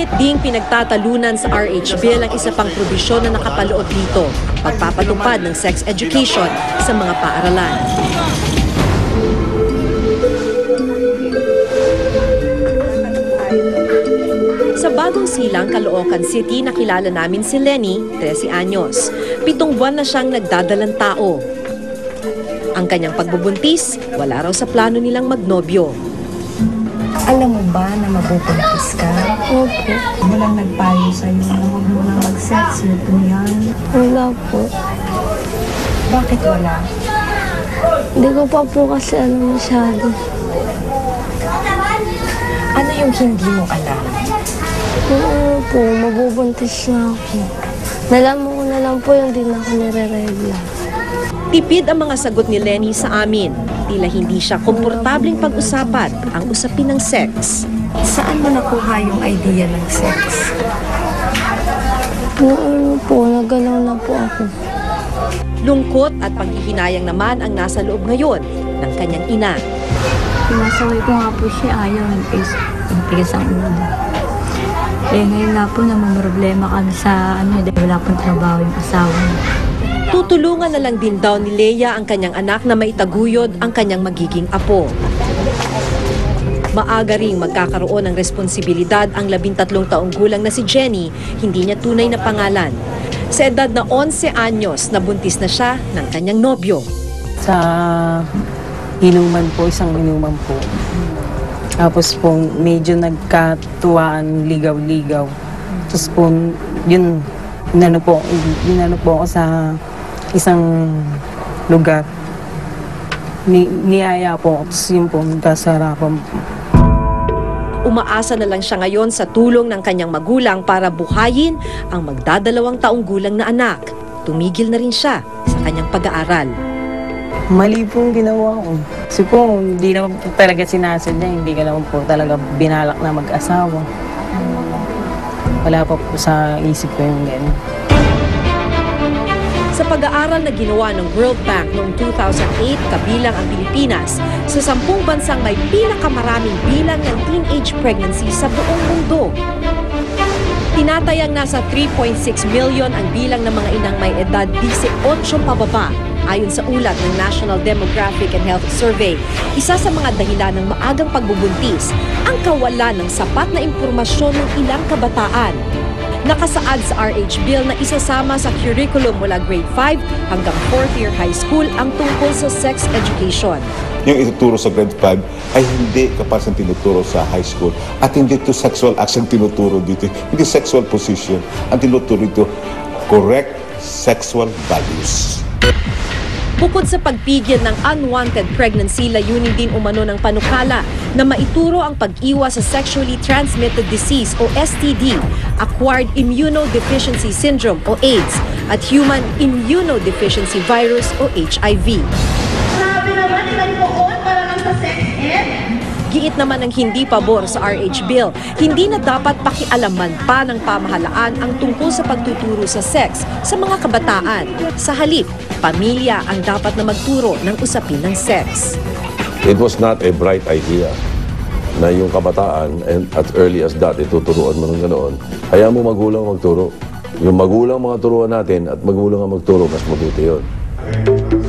Higit ding pinagtatalunan sa RH Bill ang isa pang probisyon na nakapaloob dito, pagpapatupad ng sex education sa mga paaralan. Sa Bagong Silang, Caloocan City, nakilala namin si Lenny, 13 anyos. 7 buwan na siyang nagdadalang tao. Ang kanyang pagbubuntis, wala raw sa plano nilang magnobyo. Alam mo ba na mabubuntis ka? Opo. Walang nagpayo sa'yo na huwag mo na mag-sex ito yan. Wala po. Bakit wala? Hindi ko pa po kasi alam masyado. Ano yung hindi mo alam? Kung ano po, mabubuntis na ako. Nalaman ko na lang po yung di na ako nire-regla. Tipid ang mga sagot ni Lenny sa amin. Tila hindi siya komportabling pag-usapan ang usapin ng sex. Saan mo nakuha yung idea ng sex? Kung ano po, nagalaw na po ako. Lungkot at panghihinayang naman ang nasa loob ngayon ng kanyang ina. Pinasaway ko nga po siya, ayaw nagtigas ang ulo. Eh ngayon nga po namamroblema kami sa dahil wala pong trabaho yung asawa niya. Tutulungan na lang din daw ni Leia ang kanyang anak na maitaguyod ang kanyang magiging apo. Maaga ring magkakaroon ng responsibilidad ang 13 taong gulang na si Jenny, hindi niya tunay na pangalan. Sa edad na 11 anyos, nabuntis na siya ng kanyang nobyo. Sa inuman po, isang inuman po. Tapos po, medyo nagkatuwaan, ligaw-ligaw. Tapos po, yun, inano po ako sa isang lugar. Niyaya po, tapos yun po, nagkasarapan po. Umaasa na lang siya ngayon sa tulong ng kanyang magulang para buhayin ang magdadalawang taong gulang na anak. Tumigil na rin siya sa kanyang pag-aaral. Mali pong ginawa ko. Kasi po, hindi naman po talaga sinasadya, hindi ka naman po talaga binalak na mag-asawa. Wala pa po sa isip ko yung gano'n. Sa pag-aaral na ginawa ng World Bank noong 2008, kabilang ang Pilipinas, sa 10 bansang may pinakamaraming bilang ng teenage pregnancy sa buong mundo. Tinatayang nasa 3.6 million ang bilang ng mga inang may edad 18 pababa. Ayon sa ulat ng National Demographic and Health Survey, isa sa mga dahilan ng maagang pagbubuntis ang kawalan ng sapat na impormasyon ng ilang kabataan. Nakasaad sa RH Bill na isasama sa curriculum mula grade 5 hanggang 4th year high school ang tungkol sa sex education. Yung ituturo sa grade 5 ay hindi kapasang tinuturo sa high school at hindi ito sexual acts ang tinuturo dito, hindi sexual position. Ang tinuturo dito, correct sexual values. Bukod sa pagpigil ng unwanted pregnancy, layunin din umano ng panukala na maituro ang pag-iwas sa sexually transmitted disease o STD, acquired immunodeficiency syndrome o AIDS, at human immunodeficiency virus o HIV. Sabi naman ilang poon para lang sa sex ed? Giit naman ng hindi pabor sa RH Bill, hindi na dapat pakialaman pa ng pamahalaan ang tungkol sa pagtuturo sa sex sa mga kabataan. Sa halip, pamilya ang dapat na magturo ng usapin ng sex. It was not a bright idea na yung kabataan, and as early as that, ituturuan mo ng ganoon. Kaya mo magulang magturo. Yung magulang mga turuan natin at magulang ang magturo, mas mabuti yun.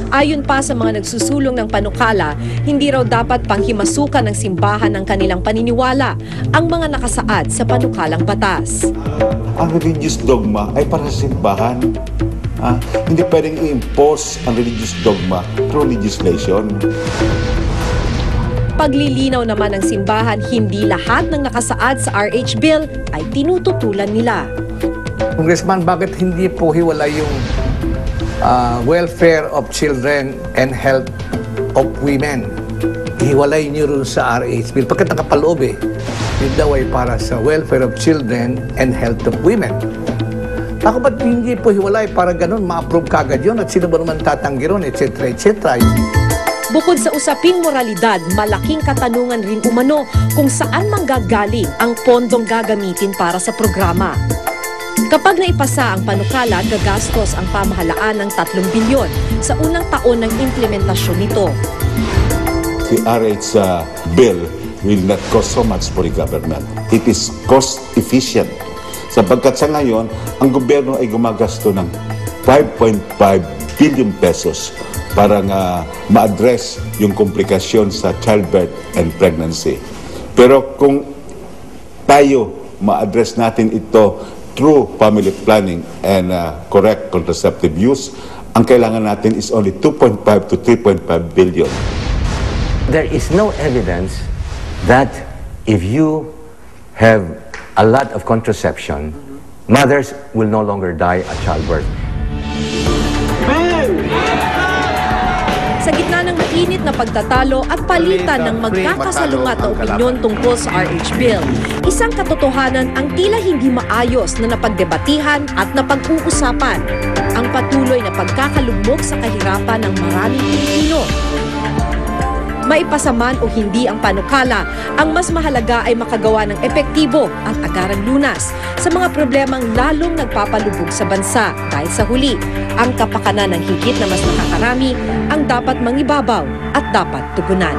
Ayon pa sa mga nagsusulong ng panukala, hindi raw dapat panghimasukan ng simbahan ng kanilang paniniwala ang mga nakasaad sa panukalang batas. Ang religious dogma ay para sa simbahan. Hindi pwedeng i-impose ang religious dogma through legislation. Paglilinaw naman ng simbahan, hindi lahat ng nakasaad sa RH Bill ay tinututulan nila. Congressman, bakit hindi po hiwalay yung welfare of children and health of women? Hiwalay niyo rin sa RH Bill. Pagkat nakapaloob yun daw ay para sa welfare of children and health of women. Ako ba't hindi po hiwalay para ganun, ma-approve kagad yun at sino ba naman tatanggi ron, etc. etc. Bukod sa usaping moralidad, malaking katanungan rin umano kung saan manggagaling ang pondong gagamitin para sa programa. Kapag naipasa ang panukala, gagastos ang pamahalaan ng 3 bilyon sa unang taon ng implementasyon nito. The RH bill will not cost so much for the government. It is cost efficient. Sapagkat sa ngayon, ang gobyerno ay gumagasto ng 5.5 billion pesos para nga ma-address yung komplikasyon sa childbirth and pregnancy. Pero kung tayo ma-address natin ito through family planning and correct contraceptive use, ang kailangan natin is only 2.5 to 3.5 billion. There is no evidence that if you have a lot of contraception, mothers will no longer die at childbirth. Sa gitna ng mainit na pagtatalo at palitan ng magkakasalungat na opinyon tungkol sa RH Bill, isang katotohanan ang tila hindi maayos na napagdebatihan at napag-uusapan, ang patuloy na pagkakalugmok sa kahirapan ng maraming Pilipino. Maipasaman o hindi ang panukala, ang mas mahalaga ay makagawa ng epektibo at agarang lunas sa mga problemang lalong nagpapalubog sa bansa dahil sa huli, ang kapakanan ng higit na mas nakakarami ang dapat mangibabaw at dapat tugunan.